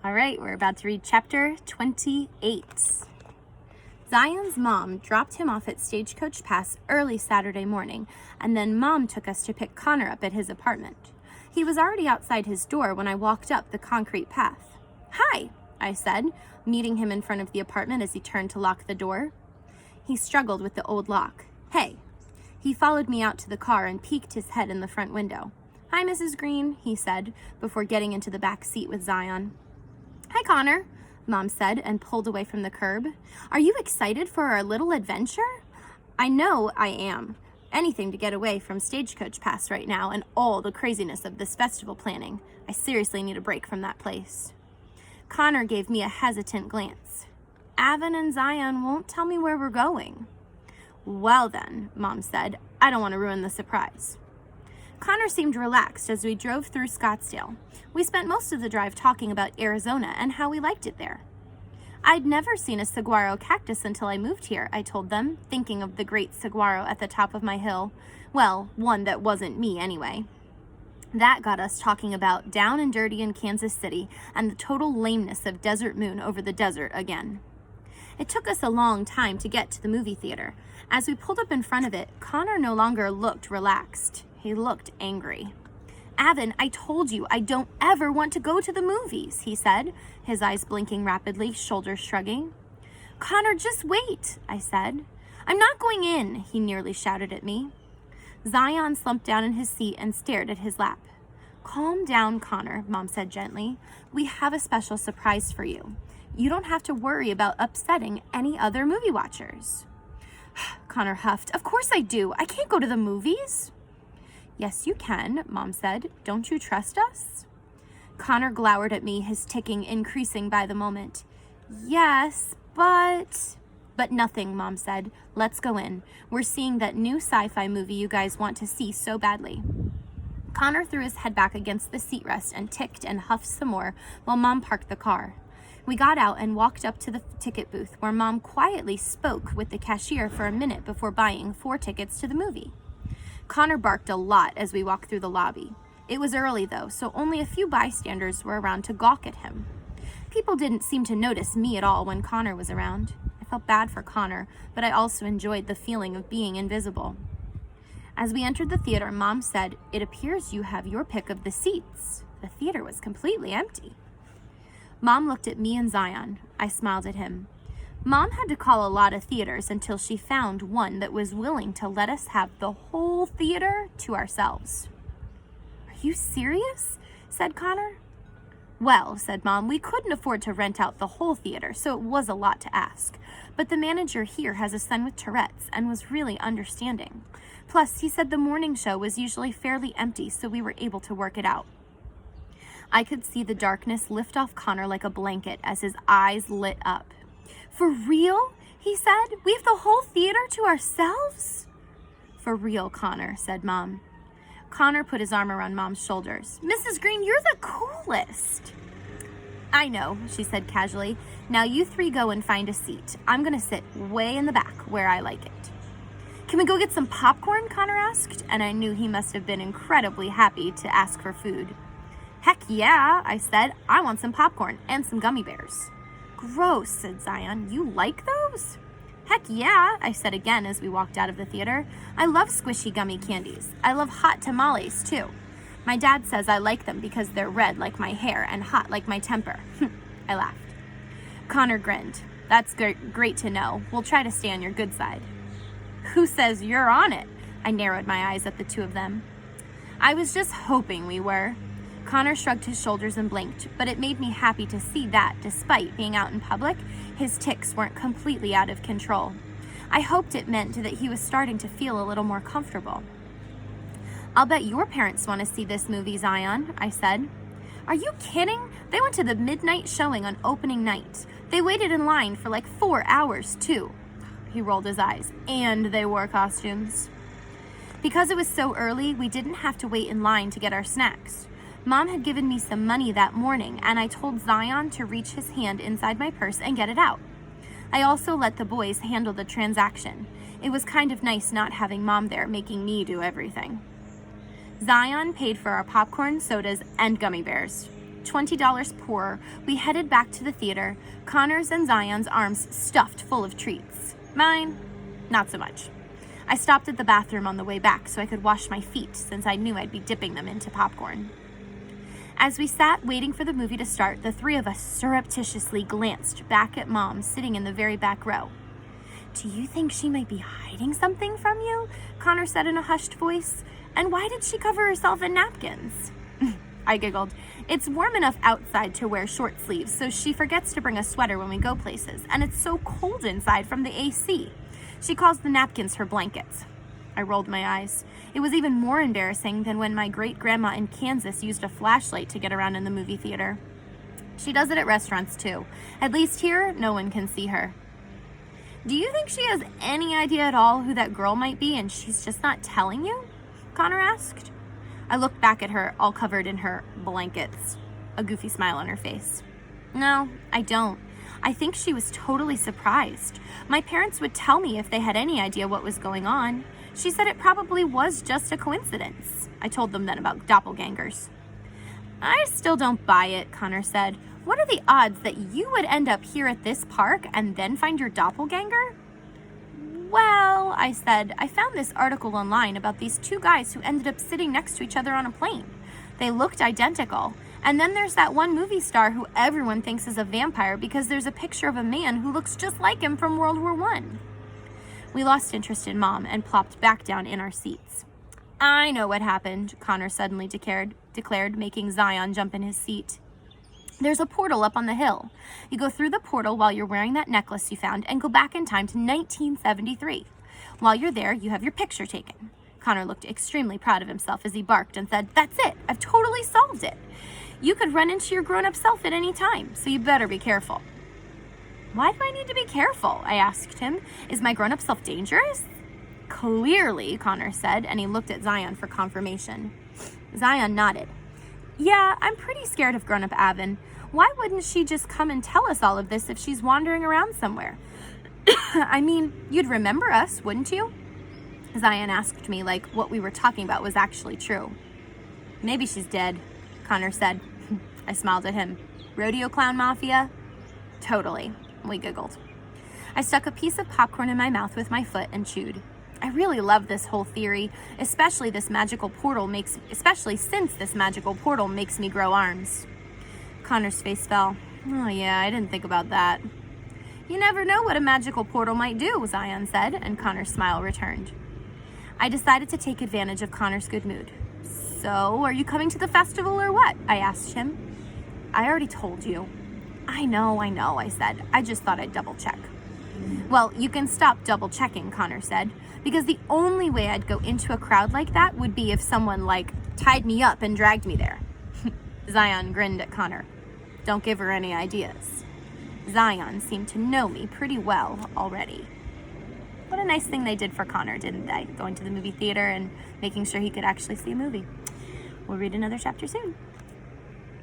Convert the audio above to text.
All right, we're about to read chapter 28. Zion's mom dropped him off at Stagecoach Pass early Saturday morning, and then Mom took us to pick Connor up at his apartment. He was already outside his door when I walked up the concrete path. "Hi," I said, meeting him in front of the apartment as he turned to lock the door. He struggled with the old lock. "Hey." He followed me out to the car and peeked his head in the front window. "Hi, Mrs. Green," he said, before getting into the back seat with Zion. "Hi, Connor," Mom said and pulled away from the curb. "Are you excited for our little adventure?" "I know I am. Anything to get away from Stagecoach Pass right now and all the craziness of this festival planning. I seriously need a break from that place." Connor gave me a hesitant glance. "Avon and Zion won't tell me where we're going." "Well then," Mom said, "I don't want to ruin the surprise." Connor seemed relaxed as we drove through Scottsdale. We spent most of the drive talking about Arizona and how we liked it there. "I'd never seen a saguaro cactus until I moved here," I told them, thinking of the great saguaro at the top of my hill. Well, one that wasn't me anyway. That got us talking about down and dirty in Kansas City and the total lameness of Desert Moon over the desert again. It took us a long time to get to the movie theater. As we pulled up in front of it, Connor no longer looked relaxed. He looked angry. "Avon, I told you I don't ever want to go to the movies," he said, his eyes blinking rapidly, shoulders shrugging. "Connor, just wait," I said. "I'm not going in," he nearly shouted at me. Zion slumped down in his seat and stared at his lap. "Calm down, Connor," Mom said gently. "We have a special surprise for you. You don't have to worry about upsetting any other movie watchers." Connor huffed. "Of course I do. I can't go to the movies." "Yes, you can," Mom said. "Don't you trust us?" Connor glowered at me, his ticking increasing by the moment. "Yes, but nothing," Mom said. "Let's go in. We're seeing that new sci-fi movie you guys want to see so badly." Connor threw his head back against the seat rest and ticked and huffed some more while Mom parked the car. We got out and walked up to the ticket booth where Mom quietly spoke with the cashier for a minute before buying 4 tickets to the movie. Connor barked a lot as we walked through the lobby. It was early though, so only a few bystanders were around to gawk at him. People didn't seem to notice me at all when Connor was around. I felt bad for Connor, but I also enjoyed the feeling of being invisible. As we entered the theater, Mom said, "It appears you have your pick of the seats." The theater was completely empty. Mom looked at me and Zion. I smiled at him. Mom had to call a lot of theaters until she found one that was willing to let us have the whole theater to ourselves. "Are you serious?" said Connor. "Well," said Mom, "we couldn't afford to rent out the whole theater, so it was a lot to ask. But the manager here has a son with Tourette's and was really understanding. Plus, he said the morning show was usually fairly empty, so we were able to work it out." I could see the darkness lift off Connor like a blanket as his eyes lit up. "For real?" he said. "We have the whole theater to ourselves?" "For real, Connor," said Mom. Connor put his arm around Mom's shoulders. "Mrs. Green, you're the coolest." "I know," she said casually. "Now you 3 go and find a seat. I'm going to sit way in the back where I like it." "Can we go get some popcorn?" Connor asked, and I knew he must have been incredibly happy to ask for food. "Heck yeah," I said. "I want some popcorn and some gummy bears." "Gross," said Zion. "You like those?" "Heck yeah," I said again as we walked out of the theater. "I love squishy gummy candies. I love hot tamales, too. My dad says I like them because they're red like my hair and hot like my temper." I laughed. Connor grinned. "That's great to know. We'll try to stay on your good side." "Who says you're on it?" I narrowed my eyes at the two of them. "I was just hoping we were." Connor shrugged his shoulders and blinked, but it made me happy to see that, despite being out in public, his tics weren't completely out of control. I hoped it meant that he was starting to feel a little more comfortable. "I'll bet your parents want to see this movie, Zion," I said. "Are you kidding? They went to the midnight showing on opening night. They waited in line for like 4 hours, too." He rolled his eyes. "And they wore costumes." Because it was so early, we didn't have to wait in line to get our snacks. Mom had given me some money that morning, and I told Zion to reach his hand inside my purse and get it out. I also let the boys handle the transaction. It was kind of nice not having Mom there, making me do everything. Zion paid for our popcorn, sodas, and gummy bears. $20 poorer, we headed back to the theater, Connor's and Zion's arms stuffed full of treats. Mine, not so much. I stopped at the bathroom on the way back so I could wash my feet, since I knew I'd be dipping them into popcorn. As we sat waiting for the movie to start, the three of us surreptitiously glanced back at Mom sitting in the very back row. "Do you think she might be hiding something from you?" Connor said in a hushed voice. "And why did she cover herself in napkins?" I giggled. "It's warm enough outside to wear short sleeves, so she forgets to bring a sweater when we go places, and it's so cold inside from the AC. She calls the napkins her blankets." I rolled my eyes. It was even more embarrassing than when my great-grandma in Kansas used a flashlight to get around in the movie theater. She does it at restaurants too. At least here, no one can see her. "Do you think she has any idea at all who that girl might be and she's just not telling you?" Connor asked. I looked back at her, all covered in her blankets, a goofy smile on her face. "No, I don't. I think she was totally surprised. My parents would tell me if they had any idea what was going on. She said it probably was just a coincidence." I told them then about doppelgangers. "I still don't buy it," Connor said. "What are the odds that you would end up here at this park and then find your doppelganger?" "Well," I said, "I found this article online about these two guys who ended up sitting next to each other on a plane. They looked identical. And then there's that one movie star who everyone thinks is a vampire because there's a picture of a man who looks just like him from World War I. We lost interest in Mom and plopped back down in our seats. "I know what happened," Connor suddenly declared, making Zion jump in his seat. "There's a portal up on the hill. You go through the portal while you're wearing that necklace you found and go back in time to 1973. While you're there, you have your picture taken." Connor looked extremely proud of himself as he barked and said, "That's it. I've totally solved it. You could run into your grown-up self at any time, so you better be careful." "Why do I need to be careful?" I asked him. "Is my grown-up self dangerous?" "Clearly," Connor said, and he looked at Zion for confirmation. Zion nodded. "Yeah, I'm pretty scared of grown-up Avon. Why wouldn't she just come and tell us all of this if she's wandering around somewhere?" "I mean, you'd remember us, wouldn't you?" Zion asked me like what we were talking about was actually true. "Maybe she's dead," Connor said. I smiled at him. "Rodeo clown mafia?" "Totally." We giggled. I stuck a piece of popcorn in my mouth with my foot and chewed. I really love this whole theory, especially since this magical portal makes me grow arms. Connor's face fell. "Oh yeah, I didn't think about that." "You never know what a magical portal might do," Zion said, and Connor's smile returned. I decided to take advantage of Connor's good mood. "So, are you coming to the festival or what?" I asked him. "I already told you." I know, I said. "I just thought I'd double check." "Well, you can stop double checking," Connor said, "because the only way I'd go into a crowd like that would be if someone, tied me up and dragged me there." Zion grinned at Connor. "Don't give her any ideas." Zion seemed to know me pretty well already. What a nice thing they did for Connor, didn't they? Going to the movie theater and making sure he could actually see a movie. We'll read another chapter soon.